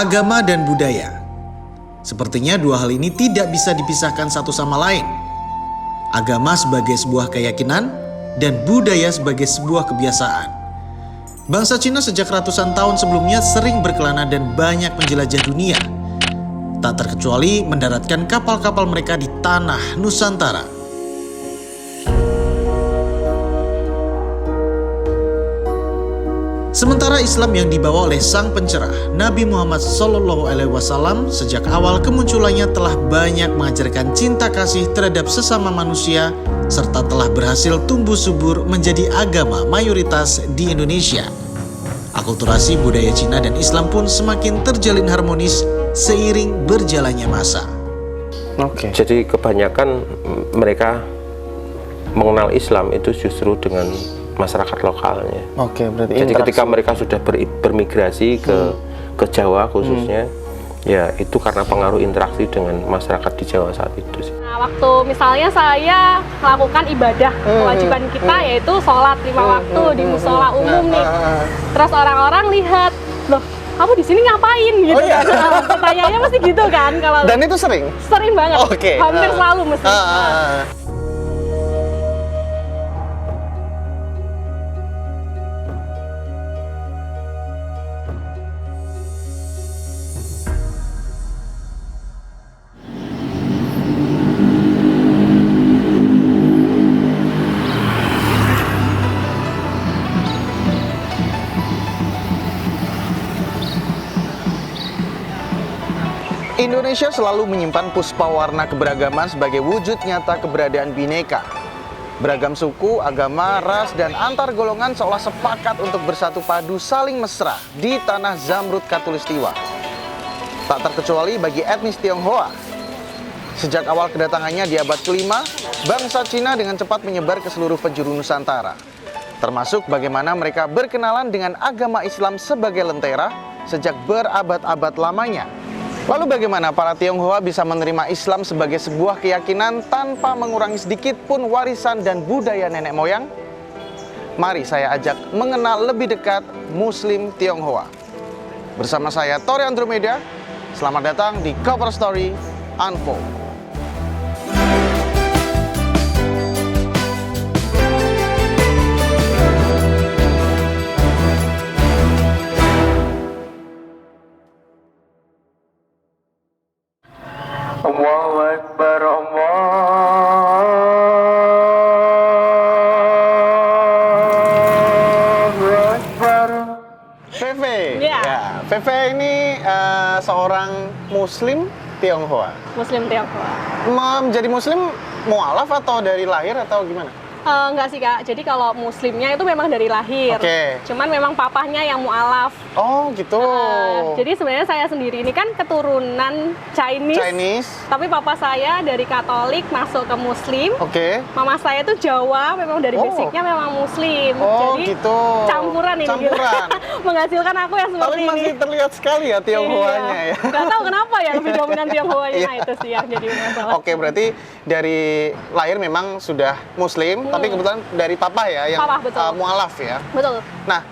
Agama dan budaya. Sepertinya dua hal ini tidak bisa dipisahkan satu sama lain. Agama sebagai sebuah keyakinan dan budaya sebagai sebuah kebiasaan. Bangsa Cina sejak ratusan tahun sebelumnya sering berkelana dan banyak menjelajah dunia. Tak terkecuali mendaratkan kapal-kapal mereka di tanah Nusantara. Sementara Islam yang dibawa oleh sang pencerah Nabi Muhammad SAW sejak awal kemunculannya telah banyak mengajarkan cinta kasih terhadap sesama manusia serta telah berhasil tumbuh subur menjadi agama mayoritas di Indonesia. Akulturasi budaya Cina dan Islam pun semakin terjalin harmonis seiring berjalannya masa. Jadi kebanyakan mereka mengenal Islam itu justru dengan masyarakat lokalnya. Berarti jadi ketika mereka sudah bermigrasi ke Jawa khususnya, ya itu karena pengaruh interaksi dengan masyarakat di Jawa saat itu sih. Nah, waktu misalnya saya melakukan ibadah, kewajiban kita yaitu sholat 5 waktu di musola umum nih. Terus orang-orang lihat, loh kamu di sini ngapain gitu kan? Pertanyaannya mesti gitu kan kalau. Dan itu sering? Sering banget, hampir selalu mesti. Indonesia selalu menyimpan puspa warna keberagaman sebagai wujud nyata keberadaan Bhinneka. Beragam suku, agama, ras, dan antar golongan seolah sepakat untuk bersatu padu saling mesra di tanah Zamrud Khatulistiwa. Tak terkecuali bagi etnis Tionghoa. Sejak awal kedatangannya di abad kelima, bangsa Cina dengan cepat menyebar ke seluruh penjuru Nusantara. Termasuk bagaimana mereka berkenalan dengan agama Islam sebagai lentera sejak berabad-abad lamanya. Lalu bagaimana para Tionghoa bisa menerima Islam sebagai sebuah keyakinan tanpa mengurangi sedikit pun warisan dan budaya nenek moyang? Mari saya ajak mengenal lebih dekat Muslim Tionghoa. Bersama saya Tori Andromeda, selamat datang di Cover Story Unfold. Allahu Akbar, Allahu Akbar. Feve. Ya. Feve ini seorang Muslim Tionghoa. Muslim Tionghoa. Menjadi Muslim mualaf atau dari lahir atau gimana? Enggak sih Kak, jadi kalau muslimnya itu memang dari lahir. Cuman memang papahnya yang mualaf. Oh gitu. Jadi sebenarnya saya sendiri ini kan keturunan Chinese. Tapi papa saya dari Katolik masuk ke Muslim. Mama saya itu Jawa, memang dari basicnya memang Muslim. Jadi gitu. Campuran ini. Campuran. Menghasilkan aku yang seperti ini. Tapi masih terlihat sekali ya Tionghoanya ya. Gak tahu kenapa ya lebih dominan Tionghoanya itu sih yang jadi masalah. Berarti dari lahir memang sudah Muslim. Tapi kebetulan dari papa ya yang mualaf ya. Betul. Nah,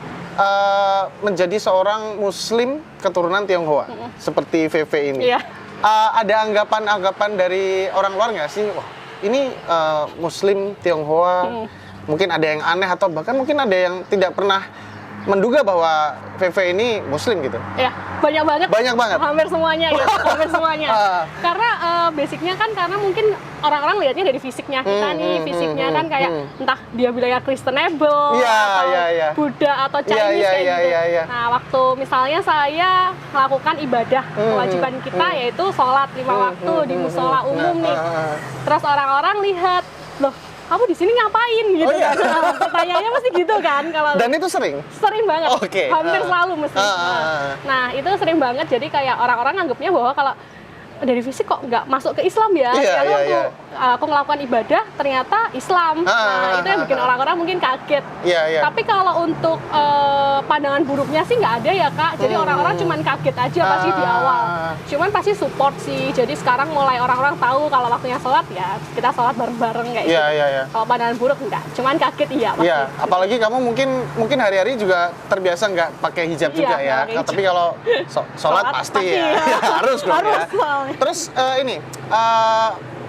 menjadi seorang Muslim keturunan Tionghoa seperti Feve ini. Ada anggapan-anggapan dari orang luar nggak sih? Wah, ini Muslim Tionghoa. Mungkin ada yang aneh atau bahkan mungkin ada yang tidak pernah menduga bahwa Feve ini Muslim gitu. Ya, banyak banget. Banyak banget. Hampir semuanya ya, hampir semuanya. Karena basicnya kan karena mungkin orang-orang lihatnya dari fisiknya kita nih, fisiknya kan kayak entah dia bilangnya Christianable atau Buddha atau Chinese gitu. Nah, waktu misalnya saya melakukan ibadah, kewajiban kita yaitu sholat 5 waktu di musola umum nih. Terus orang-orang lihat, loh kamu di sini ngapain gitu kan? Pertanyaannya mesti gitu kan kalau. Dan itu sering? Sering banget, hampir selalu mesti. Nah itu sering banget, jadi kayak orang-orang nganggapnya bahwa kalau dari fisik kok nggak masuk ke Islam ya? Lalu aku ngelakukan ibadah ternyata Islam. Nah, itu yang bikin orang-orang mungkin kaget. Tapi kalau untuk pandangan buruknya sih nggak ada ya Kak. Jadi orang-orang cuman kaget aja pasti di awal. Cuman pasti support sih. Jadi sekarang mulai orang-orang tahu kalau waktunya sholat ya kita sholat bareng-bareng kayak gitu. Kalau pandangan buruk enggak. Cuman kaget iya. Apalagi kamu mungkin hari-hari juga terbiasa nggak pakai hijab juga ya. Tapi kalau sholat pasti ya. Harus dong ya. Terus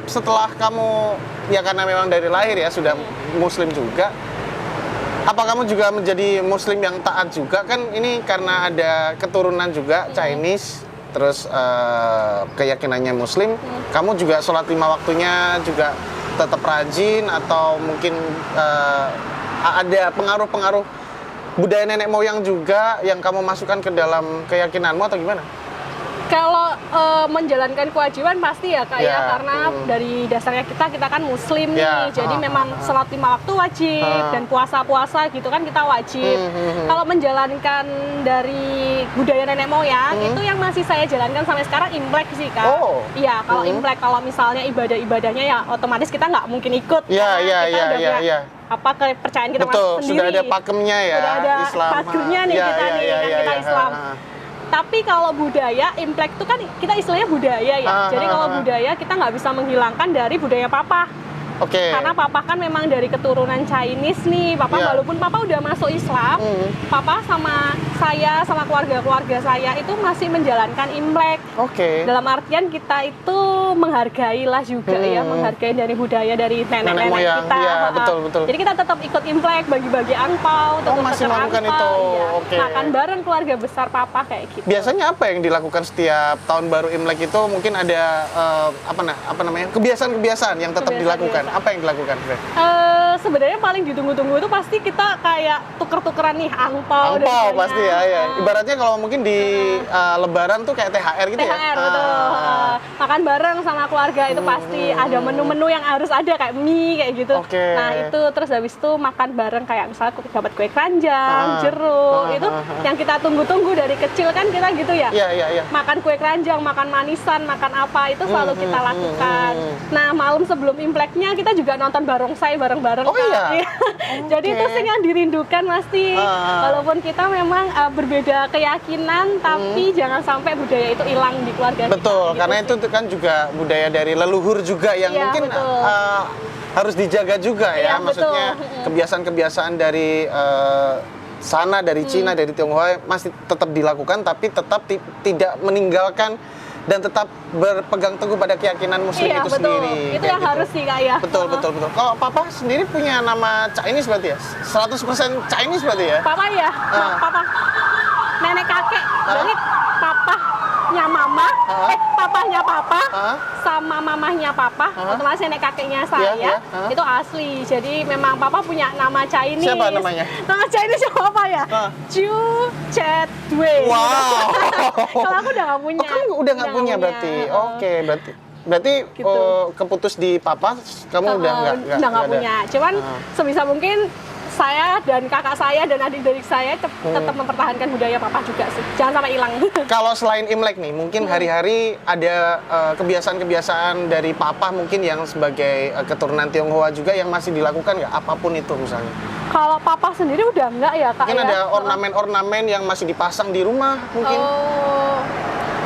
setelah kamu ya karena memang dari lahir ya sudah muslim juga, apa kamu juga menjadi muslim yang taat juga? Kan ini karena ada keturunan juga Chinese, terus keyakinannya muslim, kamu juga sholat 5 waktunya juga tetap rajin atau mungkin ada pengaruh-pengaruh budaya nenek moyang juga yang kamu masukkan ke dalam keyakinanmu atau gimana? Kalau menjalankan kewajiban pasti ya Kak ya, karena dari dasarnya kita kan muslim nih, jadi memang sholat 5 waktu wajib dan puasa gitu kan kita wajib. Kalau menjalankan dari budaya nenek moyang itu yang masih saya jalankan sampai sekarang Imlek sih Kak. Iya, kalau Imlek, kalau misalnya ibadah-ibadahnya ya otomatis kita nggak mungkin ikut. Apa kepercayaan kita masih sendiri. Sudah ada pakemnya ya, sudah ada Islam. Pakemnya nih kita nih, kita Islam. Tapi kalau budaya, Imlek itu kan kita istilahnya budaya ya. Jadi kalau budaya kita nggak bisa menghilangkan dari budaya Papa. Karena Papa kan memang dari keturunan Chinese nih. Papa walaupun Papa udah masuk Islam, Papa sama saya, sama keluarga-keluarga saya itu masih menjalankan Imlek. Dalam artian kita itu menghargai lah juga ya, menghargai dari budaya dari nenek-nenek kita. Betul. Jadi kita tetap ikut Imlek, bagi-bagi angpau, tetap masih melakukan itu. Makan bareng keluarga besar Papa kayak gitu. Biasanya apa yang dilakukan setiap tahun baru Imlek itu? Mungkin ada apa namanya? Kebiasaan-kebiasaan yang tetap dilakukan. Apa yang dilakukan, Bre? Sebenarnya paling ditunggu-tunggu itu pasti kita kayak tuker-tukeran nih angpau. Angpau pasti ya. Ibaratnya kalau mungkin di Lebaran tuh kayak THR gitu ya. THR betul. Makan bareng sama keluarga itu pasti ada menu-menu yang harus ada kayak mie kayak gitu. Nah itu terus habis itu makan bareng kayak misalnya dapat kue keranjang, jeruk itu yang kita tunggu-tunggu dari kecil kan kita gitu ya. Makan kue keranjang, makan manisan, makan apa itu selalu kita lakukan. Nah malam sebelum Imleknya kita juga nonton barongsai bareng-bareng. Jadi itu sih yang dirindukan pasti. Walaupun kita memang berbeda keyakinan, tapi jangan sampai budaya itu hilang di keluarga kita. Betul, karena itu kan juga budaya dari leluhur juga yang mungkin harus dijaga juga ya. Maksudnya kebiasaan-kebiasaan dari sana, dari Cina, dari Tionghoa masih tetap dilakukan, tapi tetap tidak meninggalkan dan tetap berpegang teguh pada keyakinan muslim itu sendiri. Itu yang harus sih Kak ya. Betul. Kalau Papa sendiri punya nama Chinese berarti ya? 100% Chinese berarti ya? Papa ya? Papa. Nenek kakek. Jadi papahnya mama, papahnya papa sama mamahnya papa, otomatis nenek kakeknya saya itu asli. Jadi memang Papa punya nama Chinese. Siapa namanya? Nama Chinese siapa Papa ya? Chu Chet Wei. Wow. Kalau aku udah nggak punya. Kamu udah nggak punya berarti. Berarti gitu. Keputus di Papa, kamu udah nggak punya. Cuman sebisa mungkin saya dan kakak saya dan adik-adik saya tetap mempertahankan budaya Papa juga sih. Jangan sampai hilang. Kalau selain Imlek nih, mungkin hari-hari ada kebiasaan-kebiasaan dari Papa mungkin yang sebagai keturunan Tionghoa juga yang masih dilakukan nggak? Apapun itu misalnya. Kalau Papa sendiri udah enggak ya Kak? Mungkin ada ornamen-ornamen yang masih dipasang di rumah mungkin.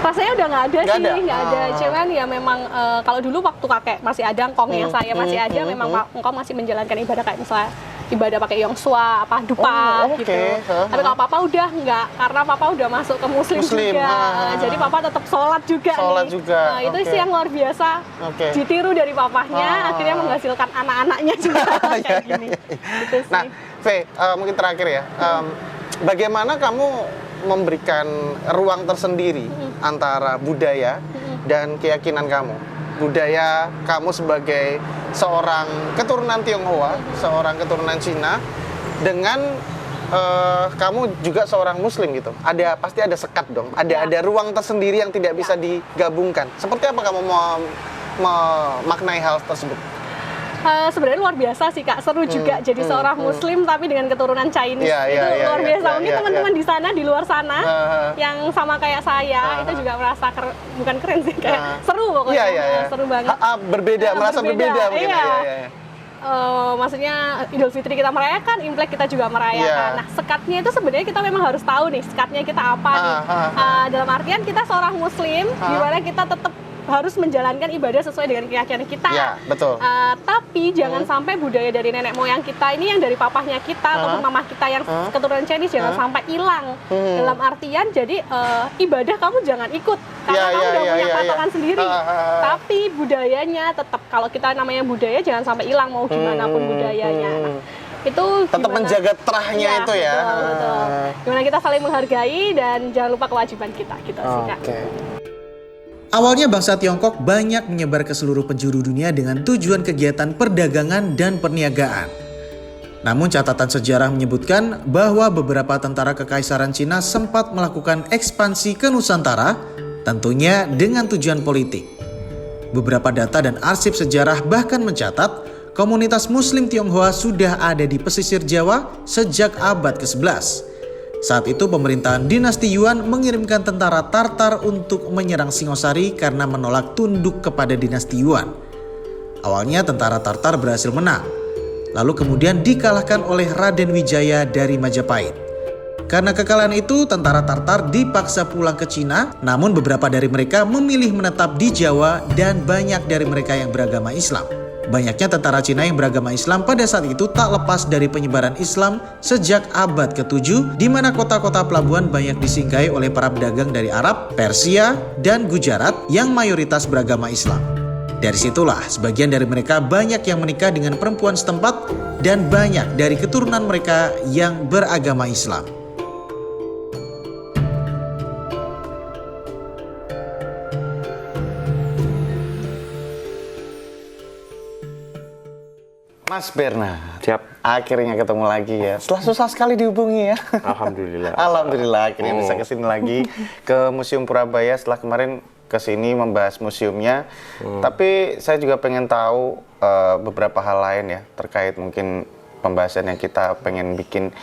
Rasanya udah nggak ada sih, nggak ada. Cuman ya memang kalau dulu waktu kakek masih ada, engkongnya saya masih ada, memang engkong masih menjalankan ibadah kayak misalnya ibadah pakai yongsua, dupa gitu. Tapi kalau Papa udah nggak, karena Papa udah masuk ke muslim juga. Jadi Papa tetap sholat juga nih. Nah, itu sih yang luar biasa. Ditiru dari papahnya, akhirnya menghasilkan anak-anaknya juga kayak gini. Gitu sih. Nah, Faye, mungkin terakhir ya. Bagaimana kamu memberikan ruang tersendiri antara budaya dan keyakinan kamu? Budaya kamu sebagai seorang keturunan Tionghoa, seorang keturunan Cina, dengan kamu juga seorang Muslim gitu. Pasti ada sekat dong. Ada ruang tersendiri yang tidak bisa digabungkan. Seperti apa kamu mau memaknai hal tersebut? Sebenarnya luar biasa sih Kak, seru juga jadi seorang Muslim tapi dengan keturunan Chinese. Itu luar biasa. Mungkin teman-teman di sana, di luar sana yang sama kayak saya itu juga merasa bukan keren sih, kayak seru pokoknya. Seru banget. Merasa berbeda mungkin. Maksudnya Idul Fitri kita merayakan, Imlek kita juga merayakan. Nah, sekatnya itu sebenarnya kita memang harus tahu nih, sekatnya kita apa nih. Dalam artian kita seorang Muslim, di mana kita tetap harus menjalankan ibadah sesuai dengan keyakinan kita. Ya, betul. Tapi jangan sampai budaya dari nenek moyang kita ini, yang dari papahnya kita ataupun mamah kita yang keturunan Chinese, jangan sampai hilang. Dalam artian jadi ibadah kamu jangan ikut karena kamu udah punya patokan sendiri. Tapi budayanya tetap, kalau kita namanya budaya jangan sampai hilang mau gimana pun budayanya. Nah, itu tetap menjaga terahnya itu ya. Betul. Gimana kita saling menghargai dan jangan lupa kewajiban kita gitu sih Kak. Awalnya bangsa Tiongkok banyak menyebar ke seluruh penjuru dunia dengan tujuan kegiatan perdagangan dan perniagaan. Namun catatan sejarah menyebutkan bahwa beberapa tentara kekaisaran Cina sempat melakukan ekspansi ke Nusantara, tentunya dengan tujuan politik. Beberapa data dan arsip sejarah bahkan mencatat komunitas Muslim Tionghoa sudah ada di pesisir Jawa sejak abad ke-11. Saat itu pemerintahan dinasti Yuan mengirimkan tentara Tartar untuk menyerang Singosari karena menolak tunduk kepada dinasti Yuan. Awalnya tentara Tartar berhasil menang, lalu kemudian dikalahkan oleh Raden Wijaya dari Majapahit. Karena kekalahan itu, tentara Tartar dipaksa pulang ke Cina, namun beberapa dari mereka memilih menetap di Jawa dan banyak dari mereka yang beragama Islam. Banyaknya tentara Cina yang beragama Islam pada saat itu tak lepas dari penyebaran Islam sejak abad ke-7, di mana kota-kota pelabuhan banyak disinggahi oleh para pedagang dari Arab, Persia, dan Gujarat yang mayoritas beragama Islam. Dari situlah sebagian dari mereka banyak yang menikah dengan perempuan setempat dan banyak dari keturunan mereka yang beragama Islam. Mas Bernard, Siap. akhirnya ketemu lagi ya. Setelah susah sekali dihubungi ya. Alhamdulillah. Alhamdulillah akhirnya bisa kesini lagi ke Museum Purabaya setelah kemarin kesini membahas museumnya. Tapi saya juga pengen tahu beberapa hal lain ya terkait mungkin pembahasan yang kita pengen bikin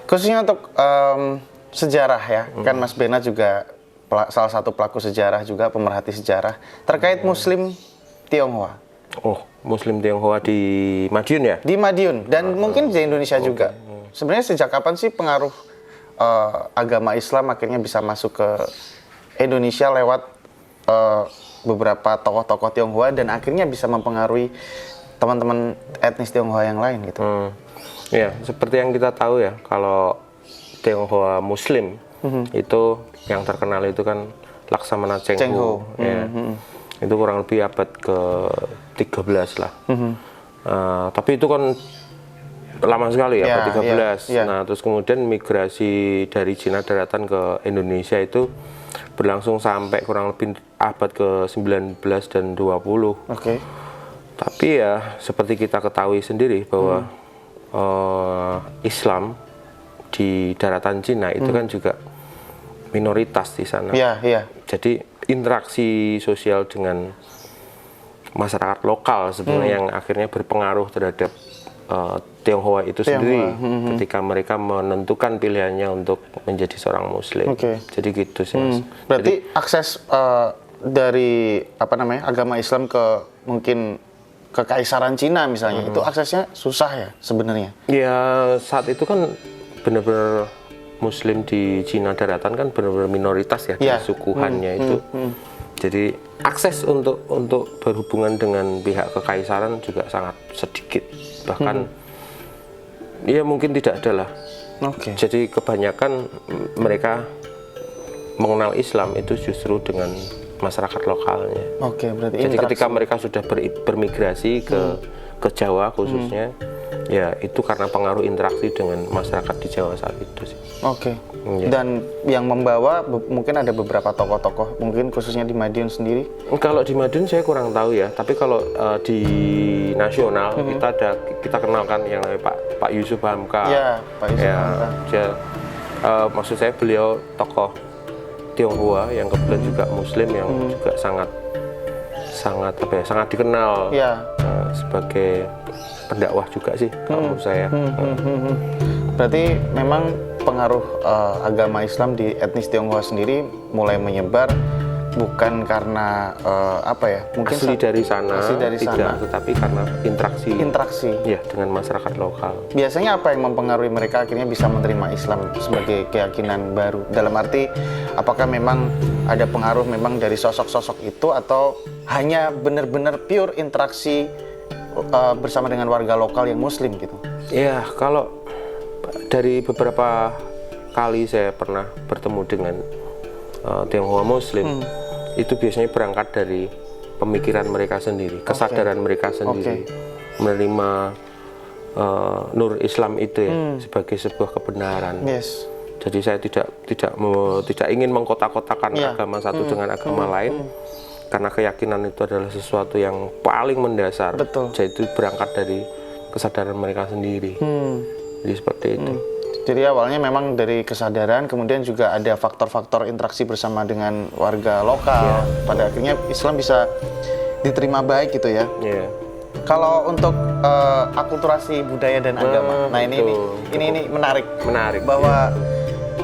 khususnya untuk sejarah ya. Kan Mas Bernard juga salah satu pelaku sejarah juga, pemerhati sejarah terkait Muslim Tionghoa. Oh, Muslim Tionghoa di Madiun ya? Di Madiun dan mungkin di Indonesia juga. Sebenarnya sejak kapan sih pengaruh agama Islam akhirnya bisa masuk ke Indonesia lewat beberapa tokoh-tokoh Tionghoa dan akhirnya bisa mempengaruhi teman-teman etnis Tionghoa yang lain gitu. Ya, seperti yang kita tahu ya, kalau Tionghoa Muslim itu yang terkenal itu kan Laksamana Cheng Ho. Ya. Itu kurang lebih abad ke-13 lah. Tapi itu kan lama sekali ya, abad 13. Nah, terus kemudian migrasi dari Cina daratan ke Indonesia itu berlangsung sampai kurang lebih abad ke-19 dan 20. Tapi ya, seperti kita ketahui sendiri bahwa Islam di daratan Cina itu kan juga minoritas di sana. Jadi interaksi sosial dengan masyarakat lokal sebenarnya yang akhirnya berpengaruh terhadap Tionghoa itu sendiri ketika mereka menentukan pilihannya untuk menjadi seorang Muslim. Jadi gitu sih Mas. Berarti jadi, akses dari agama Islam ke mungkin kekaisaran Cina misalnya itu aksesnya susah ya sebenarnya. Ya saat itu kan benar-benar Muslim di Cina daratan kan benar-benar minoritas ya, dari sukuhannya itu. Jadi akses untuk berhubungan dengan pihak kekaisaran juga sangat sedikit, bahkan ya mungkin tidak ada lah. Jadi kebanyakan mereka mengenal Islam itu justru dengan masyarakat lokalnya. Berarti jadi ketika mereka sudah bermigrasi ke Jawa khususnya, ya itu karena pengaruh interaksi dengan masyarakat di Jawa saat itu sih. Dan yang membawa mungkin ada beberapa tokoh-tokoh, mungkin khususnya di Madiun sendiri? Kalau di Madiun saya kurang tahu ya, tapi kalau di nasional kita kenalkan yang Pak Yusuf Hamka. Pak Yusuf Hamka. Maksud saya beliau tokoh Tionghoa yang kebetulan juga Muslim yang juga sangat dikenal sebagai pendakwah juga sih kalau menurut saya. Berarti memang pengaruh agama Islam di etnis Tionghoa sendiri mulai menyebar bukan karena mungkin Asli dari sana, sana, tidak, tetapi karena interaksi ya dengan masyarakat lokal. Biasanya apa yang mempengaruhi mereka akhirnya bisa menerima Islam sebagai keyakinan baru? Dalam arti, apakah memang ada pengaruh memang dari sosok-sosok itu atau hanya benar-benar pure interaksi bersama dengan warga lokal yang Muslim gitu? Ya, kalau dari beberapa kali saya pernah bertemu dengan Tionghoa Muslim, itu biasanya berangkat dari pemikiran mereka sendiri, kesadaran mereka sendiri, menerima nur Islam itu ya sebagai sebuah kebenaran. Jadi saya tidak ingin mengkotak-kotakan agama satu dengan agama lain, karena keyakinan itu adalah sesuatu yang paling mendasar. Jadi itu berangkat dari kesadaran mereka sendiri. Jadi seperti itu. Jadi awalnya memang dari kesadaran, kemudian juga ada faktor-faktor interaksi bersama dengan warga lokal. Pada akhirnya Islam bisa diterima baik gitu ya. Kalau untuk akulturasi budaya dan agama, nah ini menarik. Bahwa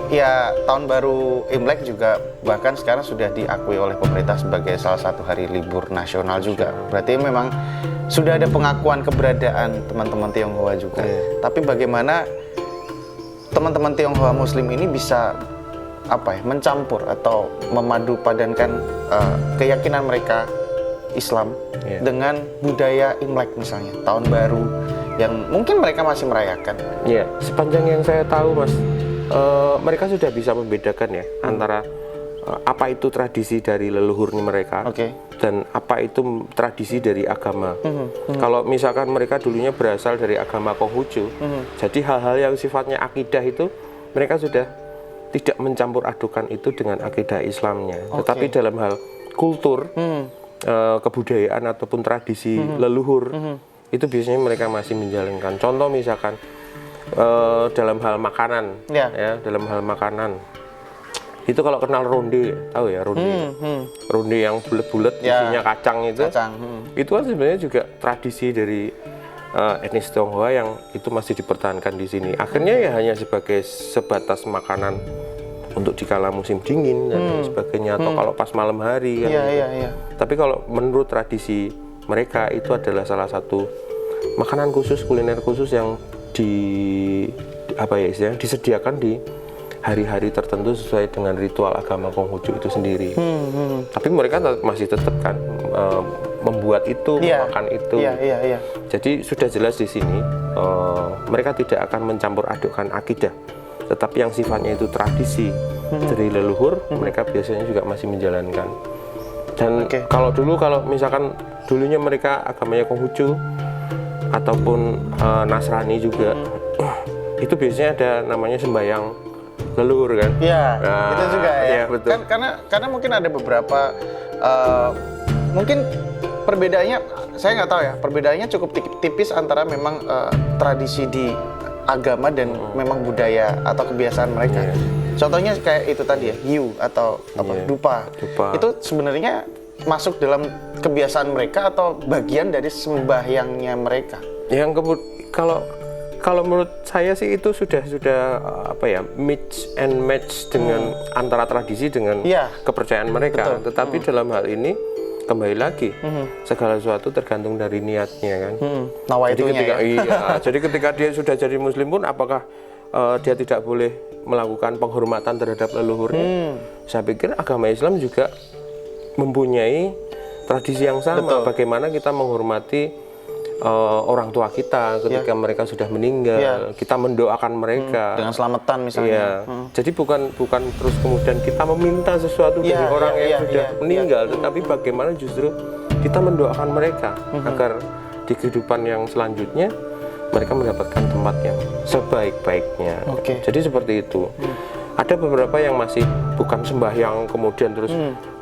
ya tahun baru Imlek juga bahkan sekarang sudah diakui oleh pemerintah sebagai salah satu hari libur nasional juga. Berarti memang sudah ada pengakuan keberadaan teman-teman Tionghoa juga. Tapi bagaimana teman-teman Tionghoa Muslim ini bisa mencampur atau memadu padankan keyakinan mereka Islam dengan budaya Imlek misalnya, tahun baru yang mungkin mereka masih merayakan. Sepanjang yang saya tahu, Mas, mereka sudah bisa membedakan ya antara apa itu tradisi dari leluhurnya mereka dan apa itu tradisi dari agama. Kalau misalkan mereka dulunya berasal dari agama Konghucu, jadi hal-hal yang sifatnya akidah itu mereka sudah tidak mencampur adukan itu dengan akidah Islamnya. Tetapi dalam hal kultur, kebudayaan ataupun tradisi leluhur, itu biasanya mereka masih menjalankan. Contoh misalkan dalam hal makanan, dalam hal makanan. Itu kalau kenal ronde, tahu ya ronde? Ronde yang bulat-bulat, isinya kacang itu. Itu kan sebenarnya juga tradisi dari etnis Tionghoa yang itu masih dipertahankan di sini. Akhirnya ya hanya sebagai sebatas makanan untuk dikala musim dingin dan lain sebagainya, atau kalau pas malam hari kan. Tapi kalau menurut tradisi mereka itu adalah salah satu makanan khusus, kuliner khusus yang disediakan di hari-hari tertentu sesuai dengan ritual agama Konghucu itu sendiri. Tapi mereka masih tetap kan membuat itu, makan itu. Jadi sudah jelas di sini mereka tidak akan mencampur adukkan akidah, tetapi yang sifatnya itu tradisi dari leluhur, mereka biasanya juga masih menjalankan. Dan kalau misalkan dulunya mereka agamanya Konghucu ataupun Nasrani juga, itu biasanya ada namanya sembahyang leluhur kan? Itu juga ya. Betul. Karena mungkin ada beberapa mungkin perbedaannya saya nggak tahu ya. Perbedaannya cukup tipis antara memang tradisi di agama dan memang budaya atau kebiasaan mereka. Contohnya kayak itu tadi ya, hiu atau dupa. Itu sebenarnya masuk dalam kebiasaan mereka atau bagian dari sembahyangnya mereka. Kalau menurut saya sih itu sudah mix and match dengan antara tradisi dengan kepercayaan mereka. Tetapi dalam hal ini kembali lagi segala sesuatu tergantung dari niatnya kan. Jadi ketika dia sudah jadi Muslim pun apakah dia tidak boleh melakukan penghormatan terhadap leluhurnya? Saya pikir agama Islam juga mempunyai tradisi yang sama. Bagaimana kita menghormati orang tua kita ketika mereka sudah meninggal, kita mendoakan mereka dengan selamatan misalnya. Jadi bukan terus kemudian kita meminta sesuatu dari orang yang sudah meninggal, tetapi bagaimana justru kita mendoakan mereka agar di kehidupan yang selanjutnya mereka mendapatkan tempat yang sebaik-baiknya. Jadi seperti itu. Ada beberapa yang masih bukan sembahyang kemudian terus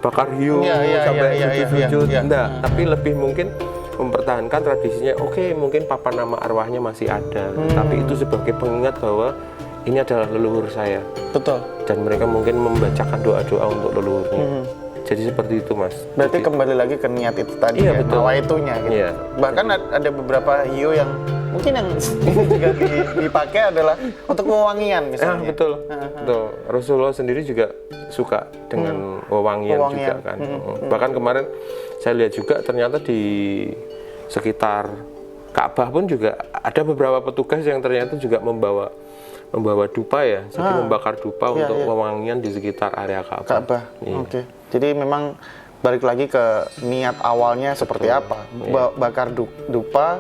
bakar hiu sampai sujud-sujud, tapi lebih mungkin mempertahankan tradisinya. Mungkin papan nama arwahnya masih ada, tapi itu sebagai pengingat bahwa ini adalah leluhur saya. Dan mereka mungkin membacakan doa-doa untuk leluhurnya. Jadi seperti itu, Mas. Berarti kembali lagi ke niat itu tadi, Iya, ya, betul. nawaitunya gitu. Iya. Bahkan ada beberapa hiyo yang mungkin yang juga dipakai adalah untuk wewangian misalnya. Betul. Betul. Rasulullah sendiri juga suka dengan wewangian juga kan. Bahkan kemarin saya lihat juga ternyata di sekitar Ka'bah pun juga ada beberapa petugas yang ternyata juga membawa dupa ya, jadi membakar dupa untuk wewangian di sekitar area Ka'bah. Iya. Oke. Jadi memang balik lagi ke niat awalnya seperti apa. Bakar dupa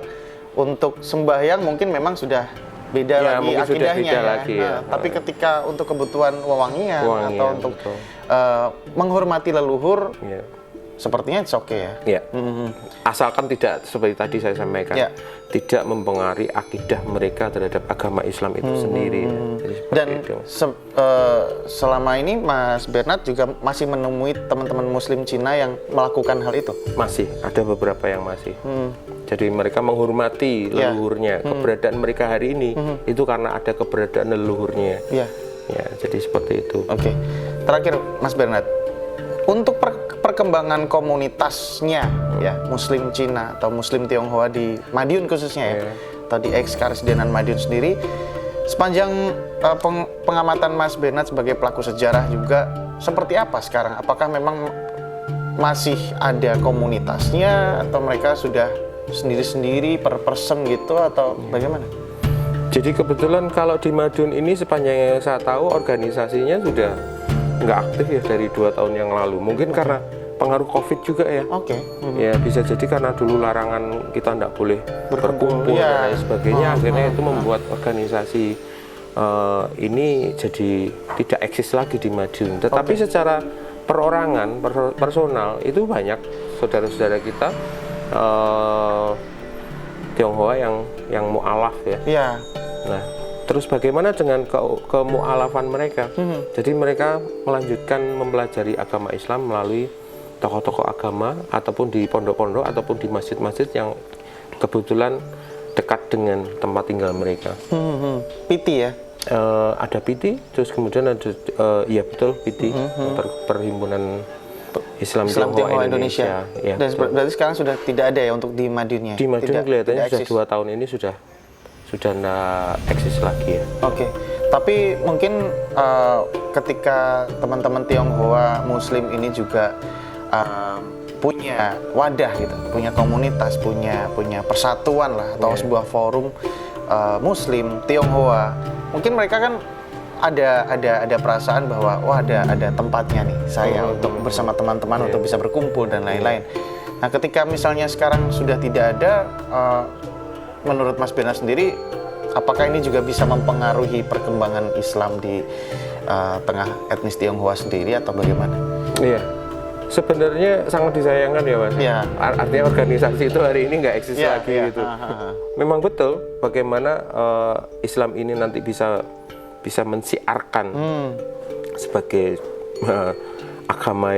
untuk sembahyang mungkin memang sudah beda Ya, lagi mungkin sudah akidahnya beda ya. lagi ya. Tapi ketika untuk kebutuhan wewangian atau untuk betul. menghormati leluhur, Iya. sepertinya it's okay ya. Ya. Asalkan tidak seperti tadi saya sampaikan, Ya. tidak mempengaruhi akidah mereka terhadap agama Islam itu sendiri. Ya. Jadi seperti Dan itu. selama ini Mas Bernard juga masih menemui teman-teman Muslim Cina yang melakukan hal itu. Masih ada beberapa yang masih. Jadi mereka menghormati Ya. leluhurnya. Keberadaan mereka hari ini itu karena ada keberadaan leluhurnya. Iya. Ya, jadi seperti itu. Oke. Terakhir Mas Bernard, untuk perkembangan komunitasnya ya Muslim Cina atau Muslim Tionghoa di Madiun khususnya ya, atau di ex-Karesidenan Madiun sendiri, sepanjang pengamatan Mas Bernard sebagai pelaku sejarah juga seperti apa sekarang? Apakah memang masih ada komunitasnya atau mereka sudah sendiri-sendiri per person gitu atau bagaimana? Jadi kebetulan kalau di Madiun ini sepanjang yang saya tahu organisasinya sudah nggak aktif ya dari 2 tahun yang lalu. Mungkin karena pengaruh COVID juga ya. Oke. Ya bisa jadi karena dulu larangan kita nggak boleh berkumpul ya. dan lain sebagainya. Akhirnya itu membuat organisasi ini jadi tidak eksis lagi di Madiun. Tetapi secara perorangan, personal itu banyak saudara-saudara kita Tionghoa yang mu'alaf ya. Iya. Nah, terus bagaimana dengan kemu'alafan mereka? Jadi mereka melanjutkan mempelajari agama Islam melalui tokoh-tokoh agama ataupun di pondok-pondok ataupun di masjid-masjid yang kebetulan dekat dengan tempat tinggal mereka. PT ya. Ada PT, terus kemudian ada ya betul PT, Perhimpunan Islam Tionghoa Indonesia. Ya, Dan berarti sekarang sudah tidak ada ya untuk di Madiunnya. di Madiun kelihatannya tidak sudah eksis. 2 tahun ini sudah nggak eksis lagi ya. Oke. Tapi mungkin ketika teman-teman Tionghoa Muslim ini juga punya wadah gitu, punya komunitas, punya persatuan lah atau sebuah forum Muslim Tionghoa, mungkin mereka kan ada perasaan bahwa wah ada tempatnya nih saya untuk bersama teman-teman untuk bisa berkumpul dan lain-lain. Nah, ketika misalnya sekarang sudah tidak ada, menurut Mas Bernard sendiri, apakah ini juga bisa mempengaruhi perkembangan Islam di tengah etnis Tionghoa sendiri atau bagaimana? Iya. Sebenarnya sangat disayangkan ya Mas. Iya. Artinya organisasi itu hari ini nggak eksis Iya, lagi iya. gitu. Memang betul bagaimana Islam ini nanti bisa mensiarkan sebagai agama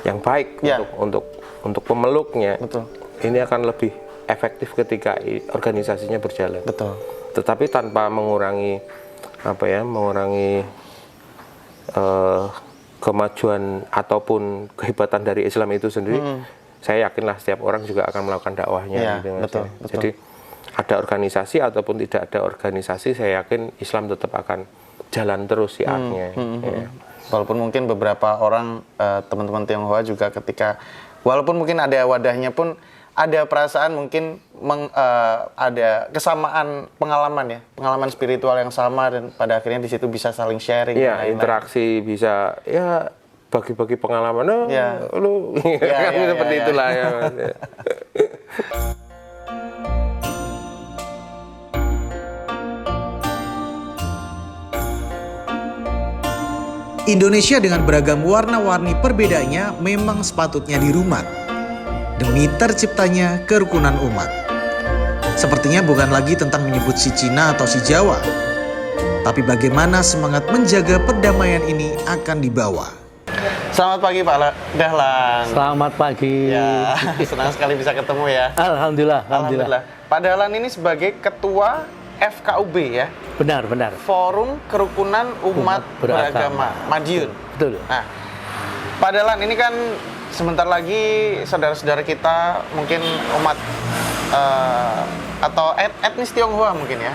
yang baik Iya. untuk pemeluknya. Betul. Ini akan lebih efektif ketika organisasinya berjalan. Betul. Tetapi tanpa mengurangi kemajuan ataupun kehebatan dari Islam itu sendiri, saya yakinlah setiap orang juga akan melakukan dakwahnya. Ya, gitu, Mas. betul. Jadi ada organisasi ataupun tidak ada organisasi, saya yakin Islam tetap akan jalan terus siarnya. Ya. Walaupun mungkin beberapa orang teman-teman Tionghoa juga ketika walaupun mungkin ada wadahnya pun ada perasaan mungkin ada kesamaan pengalaman spiritual yang sama dan pada akhirnya di situ bisa saling sharing. Ya, dan lain-lain. interaksi bisa ya bagi-bagi pengalaman. Lu Ya, kan ya, seperti ya. itulah ya. Mas, ya. Indonesia dengan beragam warna-warni perbedaannya memang sepatutnya dirumat demi terciptanya kerukunan umat. Sepertinya bukan lagi tentang menyebut si Cina atau si Jawa, tapi bagaimana semangat menjaga perdamaian ini akan dibawa. Selamat pagi Pak Dahlan. Selamat pagi. Ya, senang sekali bisa ketemu ya. Alhamdulillah. Pak Dahlan ini sebagai ketua FKUB ya, Benar. Forum Kerukunan Umat Beragama Madiun. Betul. Nah, Pak Dahlan, ini kan sebentar lagi saudara-saudara kita mungkin umat atau etnis Tionghoa mungkin ya.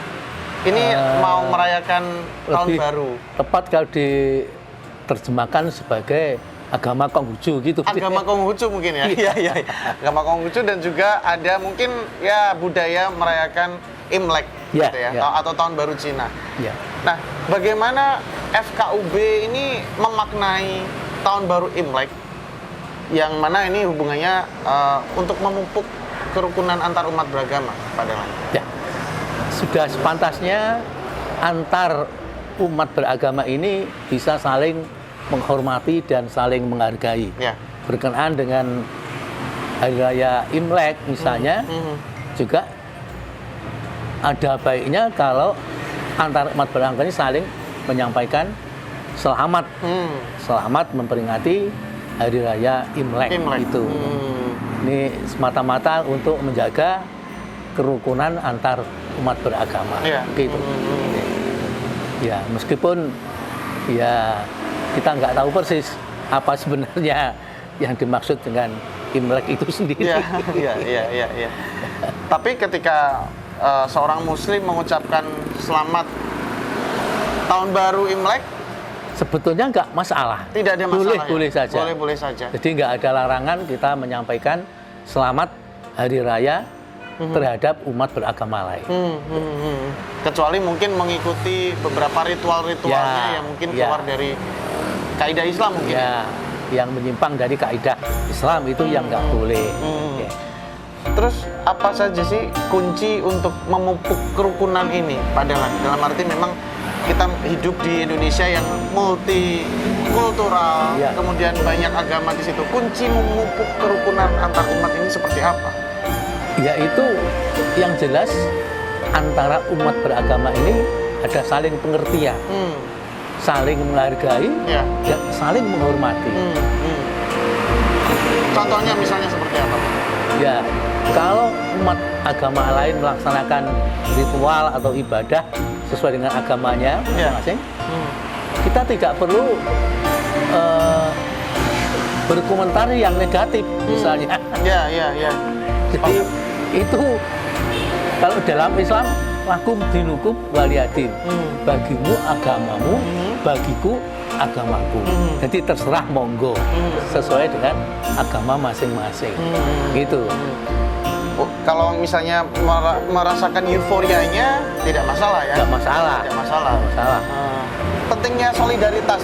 Ini mau merayakan tahun baru. Tepat kalau diterjemahkan sebagai agama Konghucu gitu. Agama Konghucu mungkin ya. Iya, iya. Agama Konghucu, dan juga ada mungkin ya budaya merayakan Imlek Ya, gitu ya, ya. atau tahun baru Cina. Ya. Nah, bagaimana FKUB ini memaknai tahun baru Imlek, yang mana ini hubungannya untuk memupuk kerukunan antar umat beragama, Pak Dahlan? Ya. Sudah sepantasnya antar umat beragama ini bisa saling menghormati dan saling menghargai. Ya. Berkenaan dengan hari raya Imlek misalnya, juga ada baiknya kalau antar umat beragama ini saling menyampaikan selamat, selamat memperingati hari raya Imlek. Itu. Ini semata-mata untuk menjaga kerukunan antar umat beragama. Ya. Gitu. Ya, meskipun ya kita nggak tahu persis apa sebenarnya yang dimaksud dengan Imlek itu sendiri. Iya. Tapi ketika seorang Muslim mengucapkan selamat tahun baru Imlek, sebetulnya nggak masalah. tidak ada masalah. Boleh saja. Boleh saja. Jadi nggak ada larangan kita menyampaikan selamat hari raya terhadap umat beragama lain. Kecuali mungkin mengikuti beberapa ritual-ritualnya yang mungkin keluar dari kaidah Islam mungkin. Ya, yang menyimpang dari kaidah Islam itu yang nggak boleh. Ya. Terus apa saja sih kunci untuk memupuk kerukunan ini, Pak Dahlan? Dalam arti memang kita hidup di Indonesia yang multikultural, Ya. kemudian banyak agama di situ. Kunci memupuk kerukunan antar umat ini seperti apa? Yaitu yang jelas antara umat beragama ini ada saling pengertian, saling menghargai, Ya. dan saling menghormati. Contohnya misalnya seperti apa? Ya, kalau umat agama lain melaksanakan ritual atau ibadah sesuai dengan agamanya masing-masing, kita tidak perlu berkomentar yang negatif misalnya. Ya. Jadi itu kalau dalam Islam lakum dinukum waliyadin, bagimu agamamu, bagiku agamaku. Jadi terserah monggo sesuai dengan agama masing-masing. Gitu. Kalau misalnya merasakan euforianya tidak masalah ya? Nggak masalah. Tidak masalah. Nggak masalah. Pentingnya solidaritas,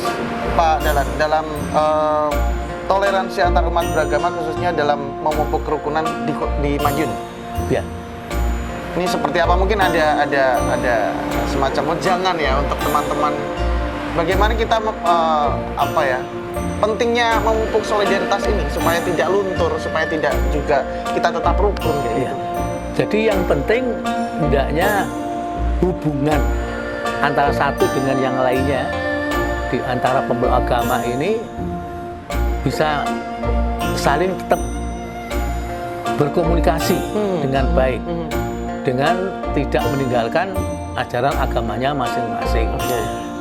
Pak Dahlan, dalam toleransi antar umat beragama, khususnya dalam memupuk kerukunan di Madiun. Ya. Ini seperti apa? Mungkin ada semacam wejangan ya untuk teman-teman. Bagaimana kita pentingnya memupuk solidaritas ini supaya tidak luntur, supaya tidak juga kita tetap rukun gitu. Ya. Jadi yang penting hendaknya hubungan antara satu dengan yang lainnya di antara pemeluk agama ini bisa saling tetap berkomunikasi dengan baik, dengan tidak meninggalkan ajaran agamanya masing-masing.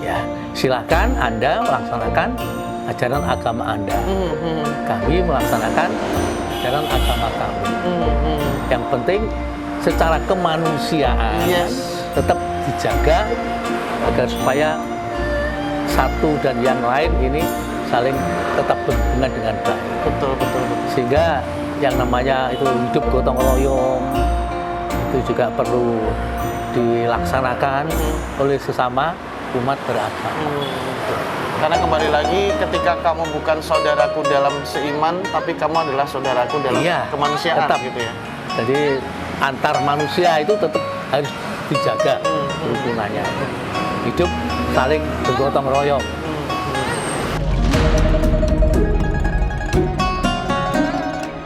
Ya, silakan Anda melaksanakan ajaran agama Anda. Kami melaksanakan ajaran agama kami. Yang penting secara kemanusiaan tetap dijaga agar supaya satu dan yang lain ini saling tetap berhubungan dengan baik. Betul. Sehingga yang namanya itu hidup gotong royong itu juga perlu dilaksanakan oleh sesama umat beragama. Karena kembali lagi, ketika kamu bukan saudaraku dalam seiman, tapi kamu adalah saudaraku dalam kemanusiaan, tetap. gitu ya. Jadi antar manusia itu tetap harus dijaga kerukunannya. Hidup saling bergotong royong.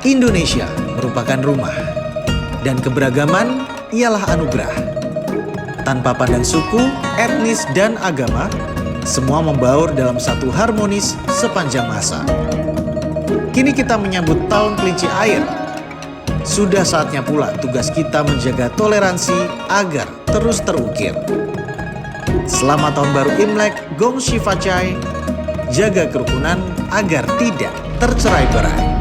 Indonesia merupakan rumah, dan keberagaman ialah anugerah. Tanpa pandang suku, etnis, dan agama, semua membaur dalam satu harmonis sepanjang masa. Kini kita menyambut tahun kelinci air. Sudah saatnya pula tugas kita menjaga toleransi agar terus terukir. Selamat Tahun Baru Imlek, Gong Xi Fa Cai. jaga kerukunan agar tidak tercerai berai.